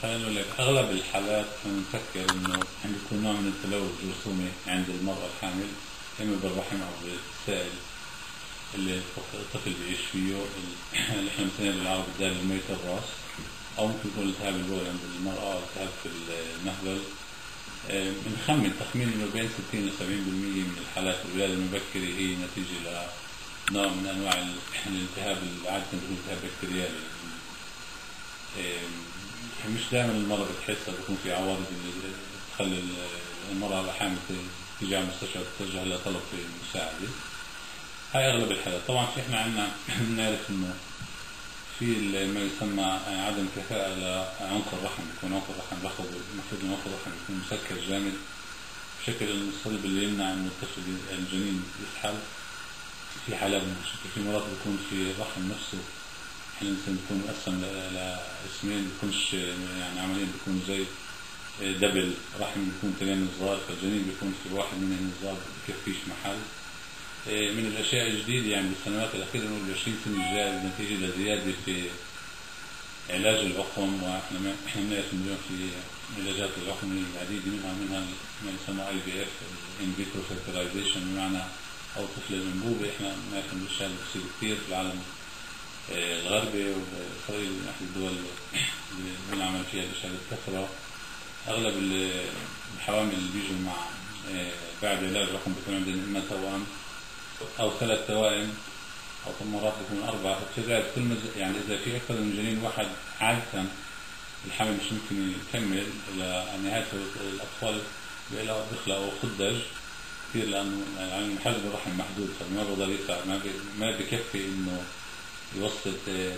خلينا نقول لك أغلب الحالات بنفكر إنه عند يكون نوع من التلوث الجرثومي عند المرأة الحامل، إما بالرحم أو بالسائل اللي الطفل بيعيش فيه، اللي احنا بنسميه بالعربي الدال الميت الراس، أو ممكن يكون التهاب البول عند المرأة أو التهاب في المهبل. بنخمن تخمين إنه بين 60 ل 70% من الحالات الولادة المبكرة هي نتيجة لنوع من أنواع الالتهاب اللي عادة بيكون التهاب بكتيريالي. مش دائما المرأة بتحسها، بيكون في عوارض اللي تخلي المرأة الحامل تيجي على المستشفى تتوجه لطلب المساعدة. هاي أغلب الحالات. طبعا في إحنا عندنا نعرف إنه في ما يسمى عدم كفاءة لعنق الرحم، بيكون عنق الرحم المفروض عنق الرحم يكون مسكر جامد بشكل إنه الصلب اللي يمنع إنه الطفل الجنين يسحب. في حالات في مرات بيكون في الرحم نفسه احنا بيكون مقسم لاسمين، بيكونش يعني عمليا بيكون زي دبل رحم، بيكون تنين صغار، فالجنين بيكون في واحد منهم صغار بكفيش محل. من الاشياء الجديدة يعني بالسنوات الاخيرة نقول 20 سنة الجاية نتيجة لزيادة في علاج العقم، واحنا نعرف اليوم في علاجات العقم العديدة منها ما يسمى IVF in vitro fertilization، بمعنى او طفل الانبوبة. احنا نعرف ان الاشياء بتصير كثير في العالم الغربي، وإسرائيل من أحد الدول اللي بنعمل فيها الأشياء بكثرة. أغلب الحوامل اللي بيجوا مع بعد علاج الرقم بيكون عندهم إما توأم أو 3 توائم، أو مرات بيكون 4. فبتزايد كل يعني إذا في أكثر من جنين واحد عادة الحمل مش ممكن يكمل إلى نهاية الأطفال بيخلقوا خدج كثير، لأنه يعني حجم الرحم محدود، فما بقدر يسع، ما بكفي إنه يوصل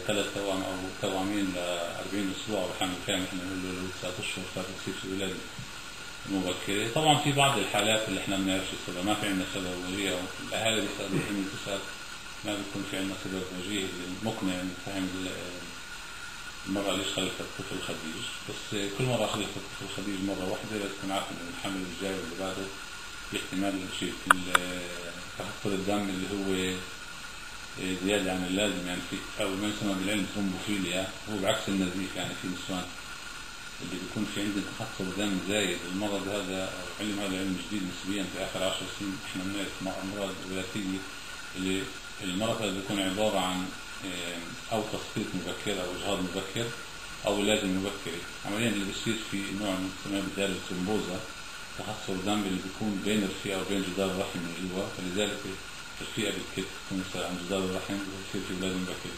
3 توأم أو توأمين ل 40 أسبوع وحمل كامل. احنا نقول له 9 أشهر صار يصير في الولادة المبكرة. طبعا في بعض الحالات اللي احنا ما بنعرفش السبب، ما في عندنا سبب وجيه، أو الأهالي بيسألوا من تسأل ما بيكون في عندنا سبب وجيه المقنع يعني فهم المرأة ليش خلفت طفل خديج. بس كل مرة خلفت طفل خديج مرة واحدة لازم تكون عارفة إن الحمل الجاي واللي بعده في احتمال شيء في تخثر الدم اللي هو زيادة عن اللازم، يعني في أو ما يسمى بالعلم ثرومبوفيليا، هو بعكس النزيف. يعني في نسوان اللي بيكون في عندهم تخثر دم زايد. المرض هذا أو علم هذا علم جديد نسبيا في آخر 10 سنين. إحنا بنعرف أمراض وراثية اللي المرض هذا بيكون عبارة عن أو تسقيط مبكر أو إجهاض مبكر أو ولاده مبكرة. عمليا اللي بيصير في نوع من يسمى بالدالة الثرومبوزا، تخثر دم اللي بيكون بين الرئة وبين جدار الرحم من جوا، فلذلك الفئة بتكون عن جدار الرحم وتصير في ولادة مبكرة.